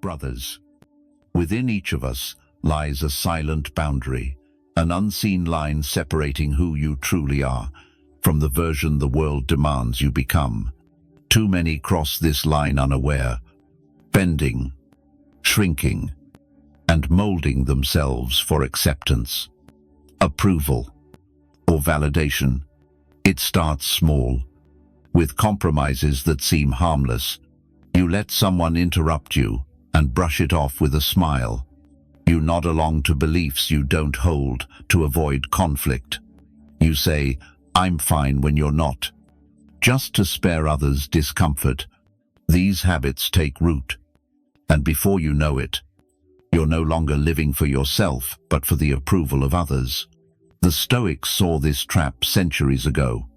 brothers. Within each of us lies a silent boundary, an unseen line separating who you truly are from the version the world demands you become. Too many cross this line unaware, bending, shrinking, and molding themselves for acceptance, approval, or validation. It starts small, with compromises that seem harmless. You let someone interrupt you and brush it off with a smile. You nod along to beliefs you don't hold to avoid conflict. You say, "I'm fine," when you're not, just to spare others discomfort. These habits take root, and before you know it, you're no longer living for yourself, but for the approval of others. The Stoics saw this trap centuries ago.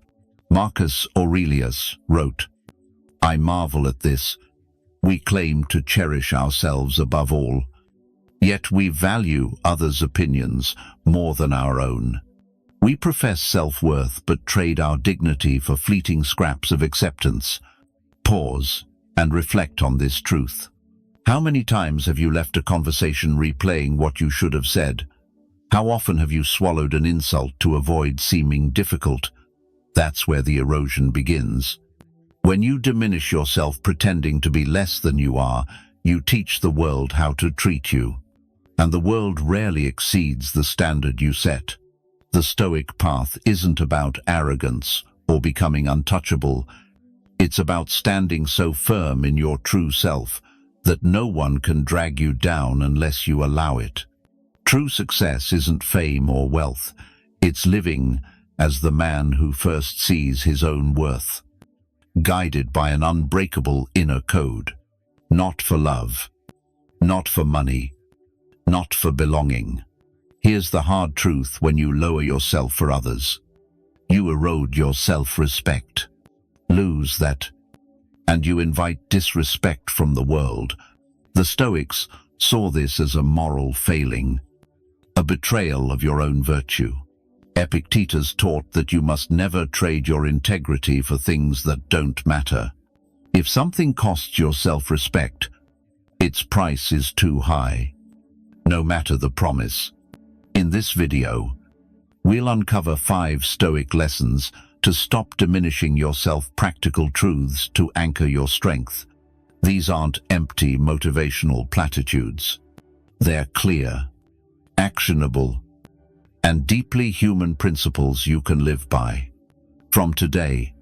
Marcus Aurelius wrote, "I marvel at this. We claim to cherish ourselves above all, yet we value others' opinions more than our own. We profess self-worth but trade our dignity for fleeting scraps of acceptance." Pause and reflect on this truth. How many times have you left a conversation replaying what you should have said? How often have you swallowed an insult to avoid seeming difficult? That's where the erosion begins. When you diminish yourself pretending to be less than you are, you teach the world how to treat you. And the world rarely exceeds the standard you set. The Stoic path isn't about arrogance or becoming untouchable. It's about standing so firm in your true self that no one can drag you down unless you allow it. True success isn't fame or wealth. It's living as the man who first sees his own worth, guided by an unbreakable inner code. Not for love, not for money, not for belonging. Here's the hard truth: when you lower yourself for others, you erode your self-respect. Lose that, and you invite disrespect from the world. The Stoics saw this as a moral failing, a betrayal of your own virtue. Epictetus taught that you must never trade your integrity for things that don't matter. If something costs your self-respect, its price is too high, no matter the promise. In this video, we'll uncover 5 Stoic lessons to stop diminishing yourself, practical truths to anchor your strength. These aren't empty motivational platitudes. They're clear, actionable, and deeply human principles you can live by. From today,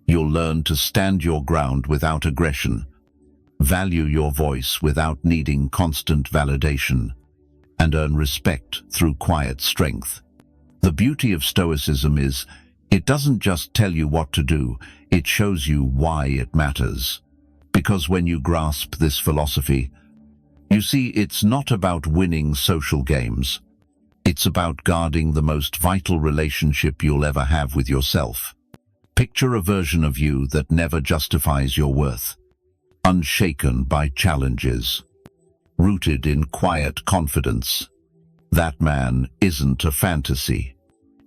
you'll learn to stand your ground without aggression, value your voice without needing constant validation, and earn respect through quiet strength. The beauty of Stoicism is, it doesn't just tell you what to do, it shows you why it matters. Because when you grasp this philosophy, you see it's not about winning social games. It's about guarding the most vital relationship you'll ever have with yourself. Picture a version of you that never justifies your worth, unshaken by challenges, rooted in quiet confidence. That man isn't a fantasy.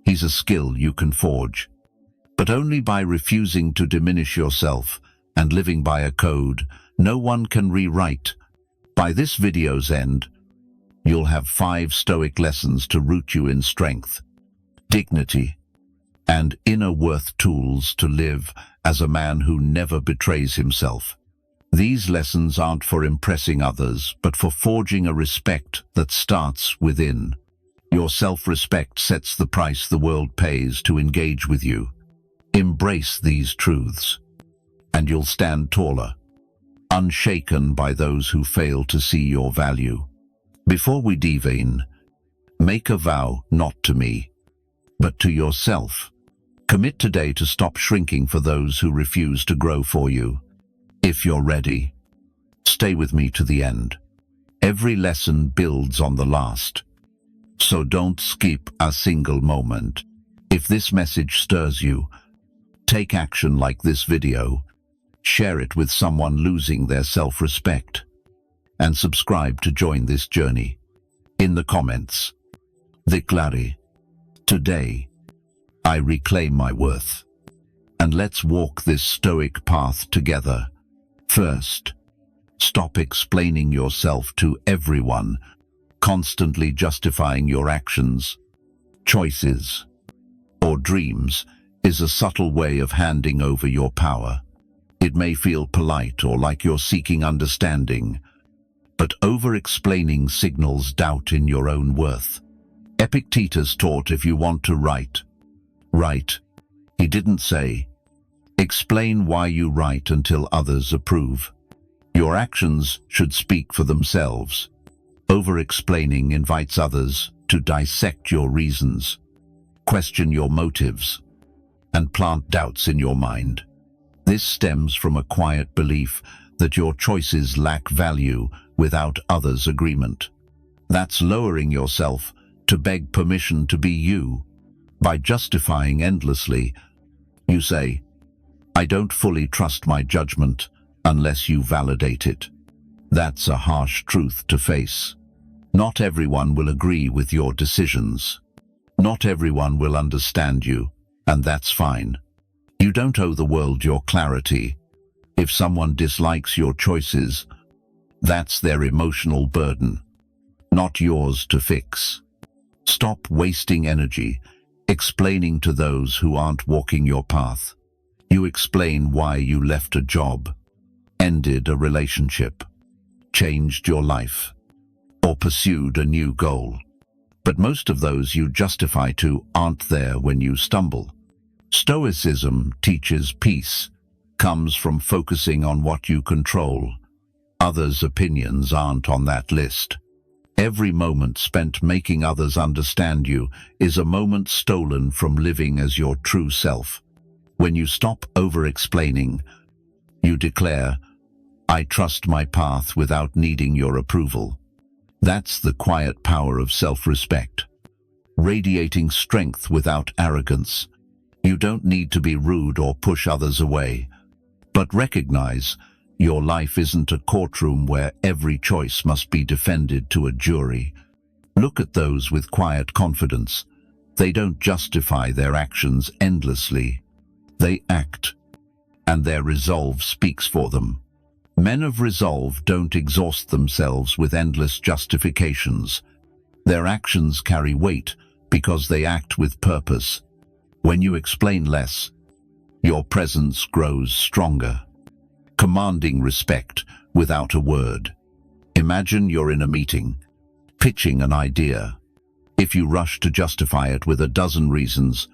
He's a skill you can forge, but only by refusing to diminish yourself and living by a code no one can rewrite. By this video's end, you'll have 5 Stoic lessons to root you in strength, dignity, and inner worth, tools to live as a man who never betrays himself. These lessons aren't for impressing others, but for forging a respect that starts within. Your self-respect sets the price the world pays to engage with you. Embrace these truths, and you'll stand taller, unshaken by those who fail to see your value. Before we dive in, make a vow, not to me, but to yourself. Commit today to stop shrinking for those who refuse to grow for you. If you're ready, stay with me to the end. Every lesson builds on the last, so don't skip a single moment. If this message stirs you, take action like this video, share it with someone losing their self-respect, and subscribe to join this journey. In the comments, declare, "Today, I reclaim my worth." And let's walk this Stoic path together. First, Stop explaining yourself to everyone, constantly justifying your actions, choices, or dreams is a subtle way of handing over your power. It may feel polite or like you're seeking understanding, but over-explaining signals doubt in your own worth. Epictetus taught if you want to write, write. He didn't say, explain why you write until others approve. Your actions should speak for themselves. Over-explaining invites others to dissect your reasons, question your motives, and plant doubts in your mind. This stems from a quiet belief that your choices lack value without others' agreement. That's lowering yourself to beg permission to be you. By justifying endlessly, you say, I don't fully trust my judgment unless you validate it. That's a harsh truth to face. Not everyone will agree with your decisions. Not everyone will understand you, and that's fine. You don't owe the world your clarity. If someone dislikes your choices, that's their emotional burden, not yours to fix. Stop wasting energy explaining to those who aren't walking your path. You explain why you left a job, ended a relationship, changed your life, or pursued a new goal. But most of those you justify to aren't there when you stumble. Stoicism teaches peace comes from focusing on what you control. Others' opinions aren't on that list. Every moment spent making others understand you is a moment stolen from living as your true self. When you stop over-explaining, you declare, I trust my path without needing your approval. That's the quiet power of self-respect. Radiating strength without arrogance. You don't need to be rude or push others away, but recognize your life isn't a courtroom where every choice must be defended to a jury. Look at those with quiet confidence. They don't justify their actions endlessly. They act, and their resolve speaks for them. Men of resolve don't exhaust themselves with endless justifications. Their actions carry weight because they act with purpose. When you explain less, your presence grows stronger, commanding respect without a word. Imagine you're in a meeting, pitching an idea. If you rush to justify it with a dozen reasons,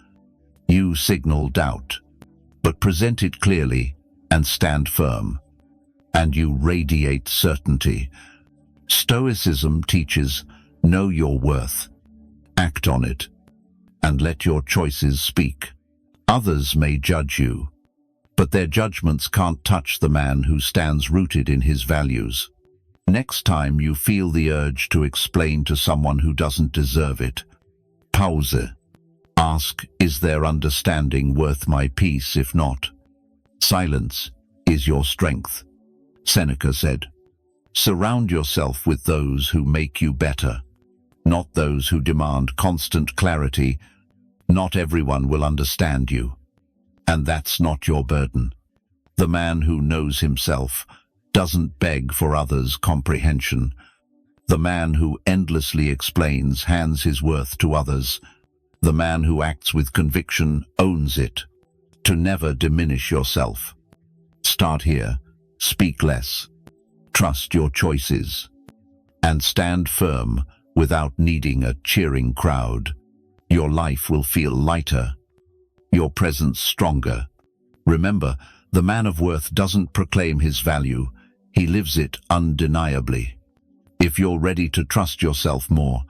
you signal doubt. But present it clearly and stand firm, and you radiate certainty. Stoicism teaches, know your worth, act on it, and let your choices speak. Others may judge you, but their judgments can't touch the man who stands rooted in his values. Next time you feel the urge to explain to someone who doesn't deserve it, pause. Ask, is their understanding worth my peace? If not, silence is your strength. Seneca said, surround yourself with those who make you better, not those who demand constant clarity. Not everyone will understand you, and that's not your burden. The man who knows himself doesn't beg for others' comprehension. The man who endlessly explains hands his worth to others. The man who acts with conviction owns it. To never diminish yourself. Start here, speak less, trust your choices, and stand firm without needing a cheering crowd. Your life will feel lighter, your presence stronger. Remember, the man of worth doesn't proclaim his value, he lives it undeniably. If you're ready to trust yourself more,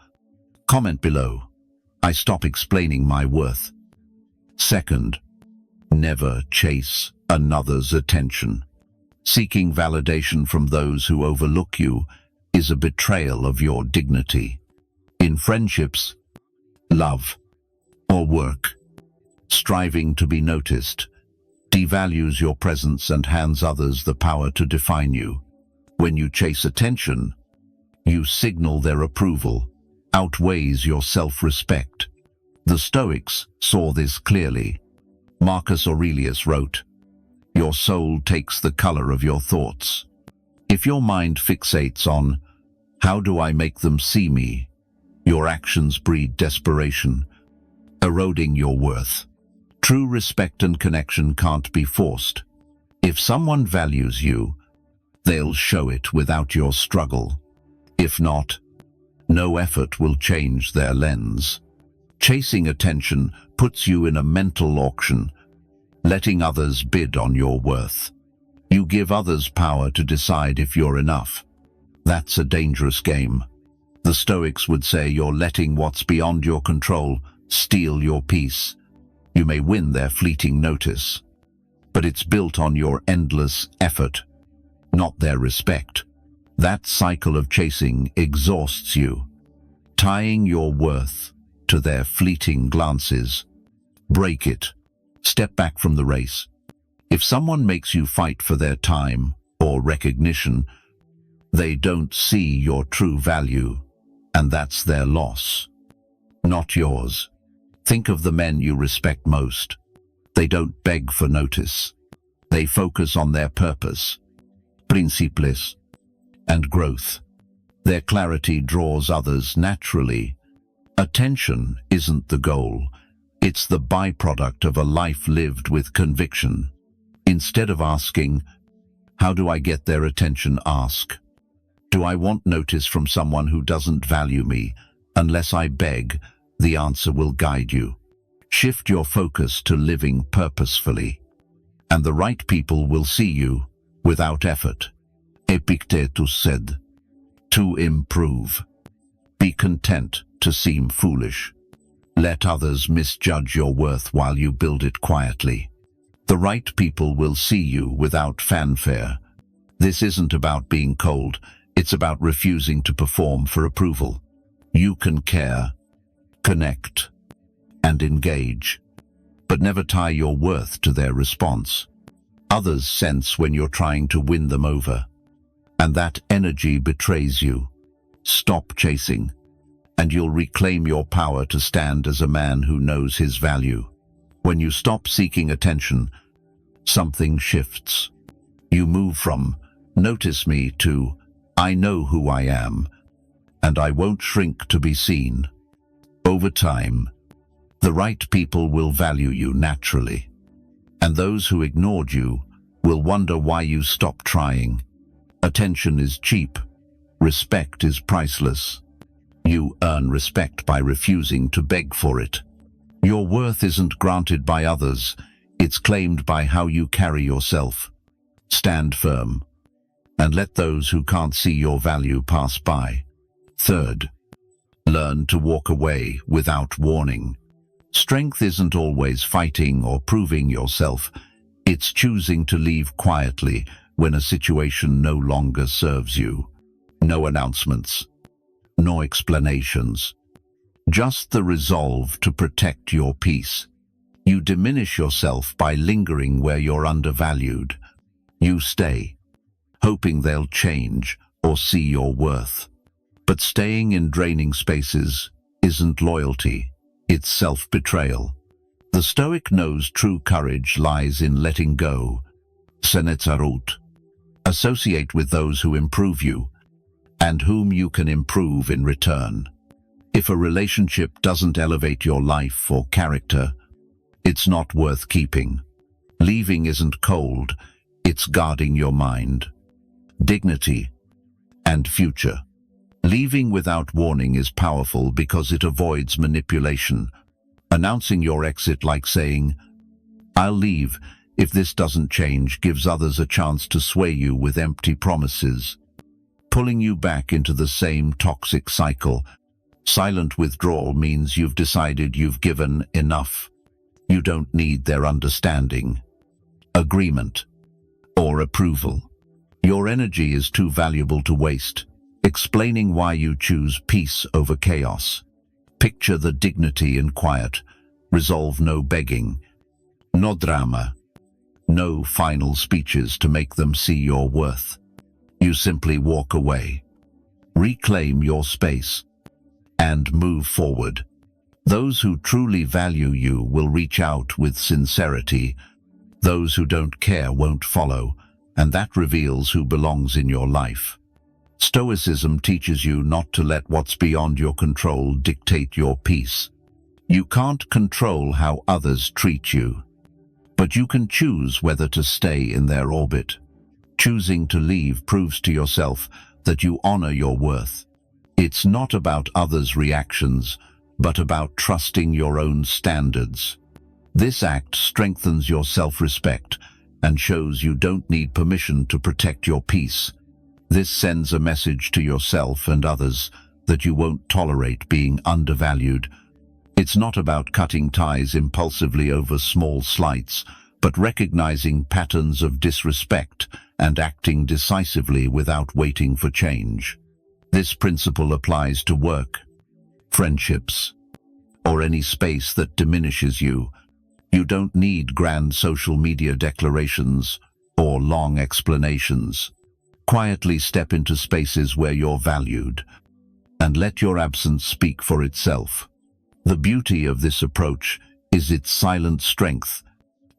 comment below. I stop explaining my worth. Second, never chase another's attention. Seeking validation from those who overlook you is a betrayal of your dignity. In friendships, love, or work, striving to be noticed devalues your presence and hands others the power to define you. When you chase attention, you signal their approval, outweighs your self-respect. The Stoics saw this clearly. Marcus Aurelius wrote, your soul takes the color of your thoughts. If your mind fixates on, how do I make them see me? Your actions breed desperation, eroding your worth. True respect and connection can't be forced. If someone values you, they'll show it without your struggle. If not, no effort will change their lens. Chasing attention puts you in a mental auction, letting others bid on your worth. You give others power to decide if you're enough. That's a dangerous game. The Stoics would say you're letting what's beyond your control steal your peace. You may win their fleeting notice, but it's built on your endless effort, not their respect. That cycle of chasing exhausts you, tying your worth to their fleeting glances. Break it. Step back from the race. If someone makes you fight for their time or recognition, they don't see your true value, and that's their loss, not yours. Think of the men you respect most. They don't beg for notice. They focus on their purpose, principles, and growth. Their clarity draws others naturally. Attention isn't the goal. It's the byproduct of a life lived with conviction. Instead of asking, how do I get their attention, ask, do I want notice from someone who doesn't value me? Unless I beg, the answer will guide you. Shift your focus to living purposefully, and the right people will see you without effort. Epictetus said, to improve, be content to seem foolish. Let others misjudge your worth while you build it quietly. The right people will see you without fanfare. This isn't about being cold, it's about refusing to perform for approval. You can care, connect, and engage, but never tie your worth to their response. Others sense when you're trying to win them over, and that energy betrays you. Stop chasing, and you'll reclaim your power to stand as a man who knows his value. When you stop seeking attention, something shifts. You move from, notice me, to, I know who I am, and I won't shrink to be seen. Over time, the right people will value you naturally, and those who ignored you will wonder why you stopped trying. Attention is cheap. Respect is priceless. You earn respect by refusing to beg for it. Your worth isn't granted by others, it's claimed by how you carry yourself. Stand firm, and let those who can't see your value pass by. Third, learn to walk away without warning. Strength isn't always fighting or proving yourself. It's choosing to leave quietly when a situation no longer serves you. No announcements, no explanations. Just the resolve to protect your peace. You diminish yourself by lingering where you're undervalued. You stay, hoping they'll change or see your worth. But staying in draining spaces isn't loyalty, it's self-betrayal. The Stoic knows true courage lies in letting go. Senetzarut. Associate with those who improve you, and whom you can improve in return. If a relationship doesn't elevate your life or character, it's not worth keeping. Leaving isn't cold, it's guarding your mind, dignity, and future. Leaving without warning is powerful because it avoids manipulation. Announcing your exit like saying, I'll leave if this doesn't change, gives others a chance to sway you with empty promises, pulling you back into the same toxic cycle. Silent withdrawal means you've decided you've given enough. You don't need their understanding, agreement, or approval. Your energy is too valuable to waste, explaining why you choose peace over chaos. Picture the dignity and quiet. Resolve no begging, no drama, no final speeches to make them see your worth. You simply walk away, reclaim your space, and move forward. Those who truly value you will reach out with sincerity. Those who don't care won't follow, and that reveals who belongs in your life. Stoicism teaches you not to let what's beyond your control dictate your peace. You can't control how others treat you, but you can choose whether to stay in their orbit. Choosing to leave proves to yourself that you honor your worth. It's not about others' reactions, but about trusting your own standards. This act strengthens your self-respect and shows you don't need permission to protect your peace. This sends a message to yourself and others that you won't tolerate being undervalued. It's not about cutting ties impulsively over small slights, but recognizing patterns of disrespect and acting decisively without waiting for change. This principle applies to work, friendships, or any space that diminishes you. You don't need grand social media declarations or long explanations. Quietly step into spaces where you're valued, and let your absence speak for itself. The beauty of this approach is its silent strength.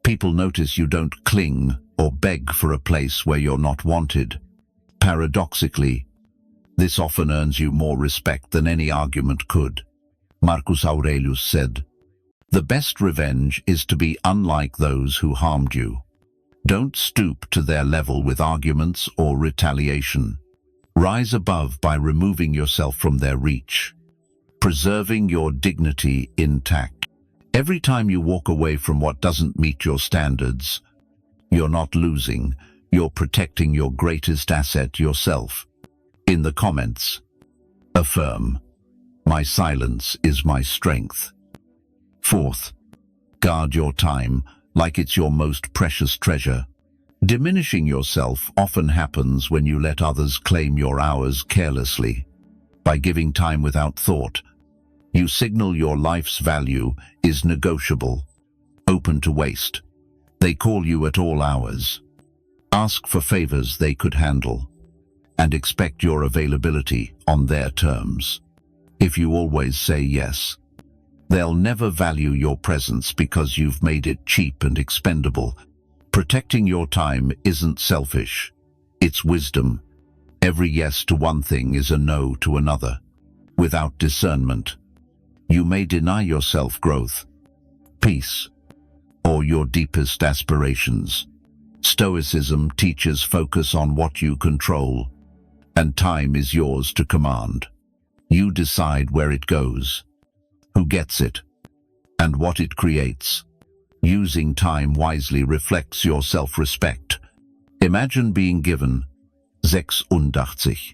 People notice you don't cling or beg for a place where you're not wanted. Paradoxically, this often earns you more respect than any argument could. Marcus Aurelius said, "The best revenge is to be unlike those who harmed you." Don't stoop to their level with arguments or retaliation. Rise above by removing yourself from their reach, preserving your dignity intact. Every time you walk away from what doesn't meet your standards, you're not losing, you're protecting your greatest asset, yourself. In the comments, affirm, "My silence is my strength." Fourth, guard your time like it's your most precious treasure. Diminishing yourself often happens when you let others claim your hours carelessly. By giving time without thought, you signal your life's value is negotiable, open to waste. They call you at all hours. Ask for favors they could handle, and expect your availability on their terms. If you always say yes, they'll never value your presence because you've made it cheap and expendable. Protecting your time isn't selfish, it's wisdom. Every yes to one thing is a no to another. Without discernment, you may deny yourself growth, peace, or your deepest aspirations. Stoicism teaches focus on what you control, and time is yours to command. You decide where it goes, who gets it, and what it creates. Using time wisely reflects your self-respect. Imagine being given 86,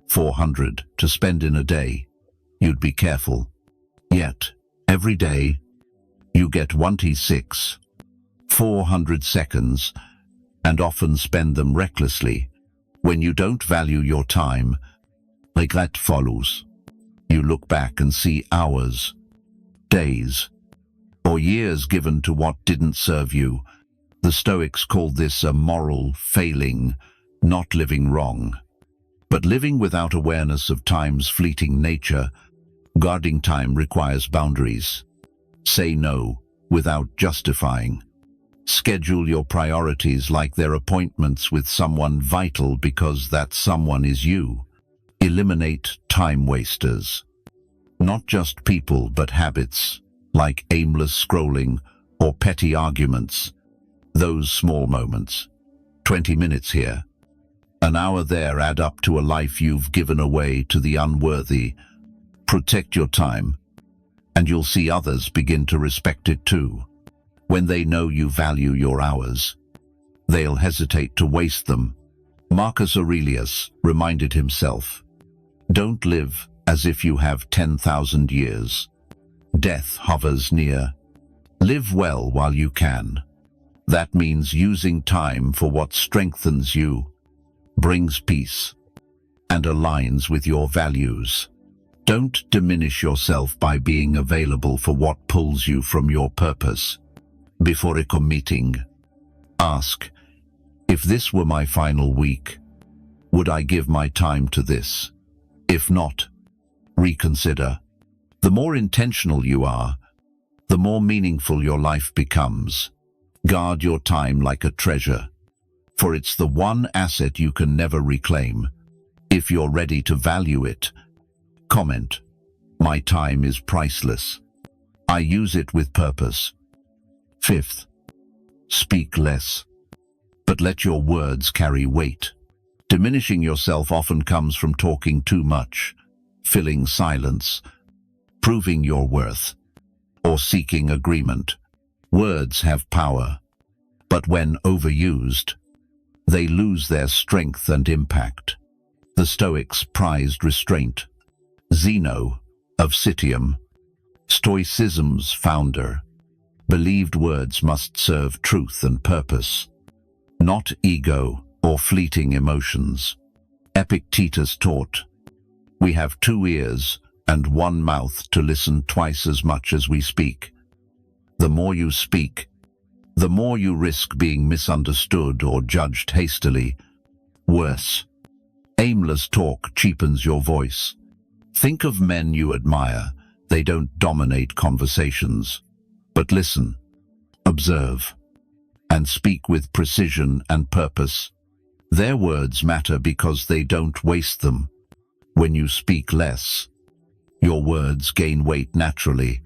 400 to spend in a day. You'd be careful. Yet, every day, you get 16, 400 seconds, and often spend them recklessly. When you don't value your time, regret follows. You look back and see hours, days, or years given to what didn't serve you. The Stoics called this a moral failing, not living wrong, but living without awareness of time's fleeting nature. Guarding time requires boundaries. Say no without justifying. Schedule your priorities like they're appointments with someone vital because that someone is you. Eliminate time wasters. Not just people, but habits, like aimless scrolling or petty arguments. Those small moments, 20 minutes here, an hour there, add up to a life you've given away to the unworthy. Protect your time, and you'll see others begin to respect it too. When they know you value your hours, they'll hesitate to waste them. Marcus Aurelius reminded himself, "Don't live as if you have 10,000 years. Death hovers near. Live well while you can." That means using time for what strengthens you, brings peace, and aligns with your values. Don't diminish yourself by being available for what pulls you from your purpose. Before a meeting, ask, if this were my final week, would I give my time to this? If not, reconsider. The more intentional you are, the more meaningful your life becomes. Guard your time like a treasure. for it's the one asset you can never reclaim. If you're ready to value it, comment, "My time is priceless. I use it with purpose." Fifth, speak less, but let your words carry weight. Diminishing yourself often comes from talking too much, filling silence, proving your worth, or seeking agreement. Words have power, but when overused, they lose their strength and impact. The Stoics prized restraint. Zeno of Citium, Stoicism's founder, believed words must serve truth and purpose, not ego or fleeting emotions. Epictetus taught, "We have 2 ears and 1 mouth to listen twice as much as we speak." The more you speak, the more you risk being misunderstood or judged hastily. Worse, aimless talk cheapens your voice. Think of men you admire. They don't dominate conversations, but listen, observe, and speak with precision and purpose. Their words matter because they don't waste them. When you speak less, your words gain weight naturally.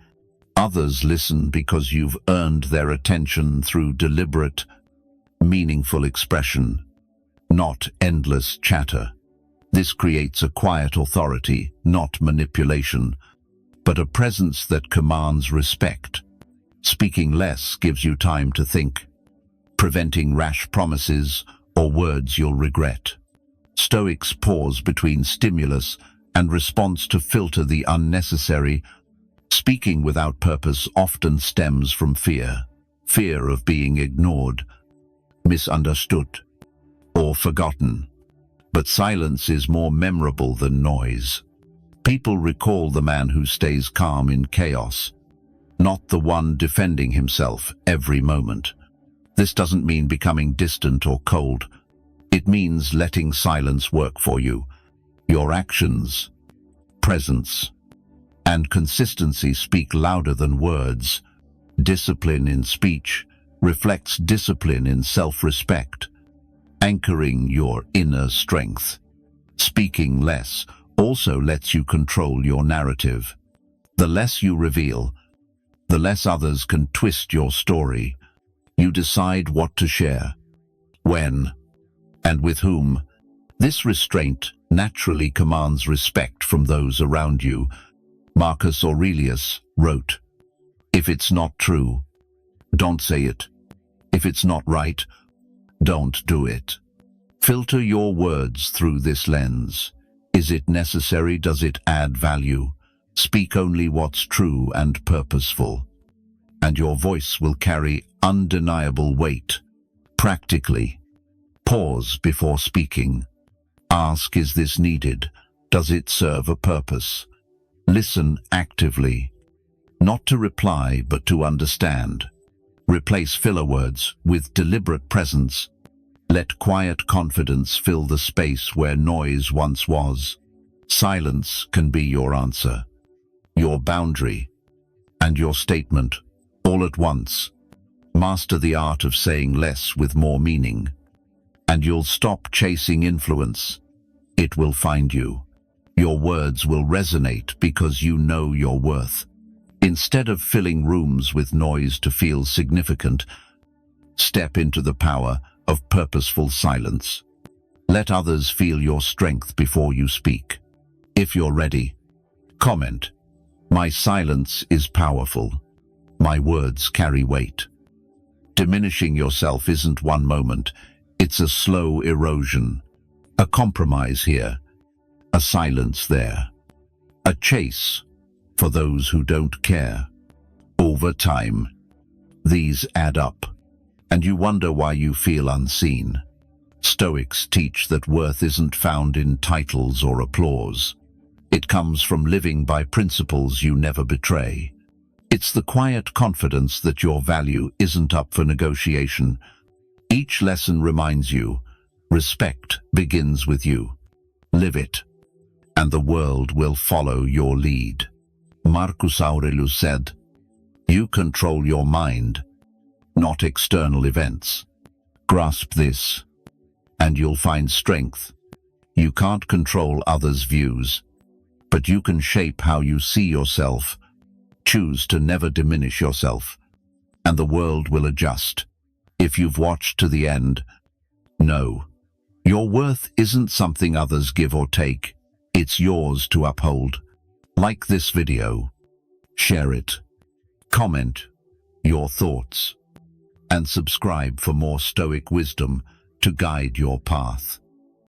Others listen because you've earned their attention through deliberate, meaningful expression, not endless chatter. This creates a quiet authority, not manipulation, but a presence that commands respect. Speaking less gives you time to think, preventing rash promises or words you'll regret. Stoics pause between stimulus and response to filter the unnecessary. Speaking without purpose often stems from fear of being ignored, misunderstood, or forgotten. But silence is more memorable than noise. People recall the man who stays calm in chaos, not the one defending himself every moment. This doesn't mean becoming distant or cold. It means letting silence work for you. Your actions, presence, and consistency speak louder than words. Discipline in speech reflects discipline in self-respect, anchoring your inner strength. Speaking less also lets you control your narrative. The less you reveal, the less others can twist your story. You decide what to share, when, and with whom. This restraint naturally commands respect from those around you. Marcus Aurelius wrote, "If it's not true, don't say it. If it's not right, don't do it." Filter your words through this lens. Is it necessary? Does it add value? Speak only what's true and purposeful, and your voice will carry undeniable weight. Practically, pause before speaking. Ask, is this needed? Does it serve a purpose? Listen actively, not to reply but to understand. Replace filler words with deliberate presence. Let quiet confidence fill the space where noise once was. Silence can be your answer, your boundary, and your statement, all at once. Master the art of saying less with more meaning, and you'll stop chasing influence. It will find you. Your words will resonate because you know your worth. Instead of filling rooms with noise to feel significant, step into the power of purposeful silence. Let others feel your strength before you speak. If you're ready, comment, "My silence is powerful. My words carry weight." Diminishing yourself isn't one moment. It's a slow erosion. A compromise here, a silence there, a chase for those who don't care. Over time, these add up, and you wonder why you feel unseen. Stoics teach that worth isn't found in titles or applause. It comes from living by principles you never betray. It's the quiet confidence that your value isn't up for negotiation. Each lesson reminds you, respect begins with you. Live it, and the world will follow your lead. Marcus Aurelius said, "You control your mind, not external events." Grasp this. and you'll find strength. You can't control others' views, but you can shape how you see yourself. Choose to never diminish yourself, and the world will adjust. If you've watched to the end, know your worth isn't something others give or take. It's yours to uphold. Like this video, share it, comment your thoughts, and subscribe for more Stoic wisdom to guide your path.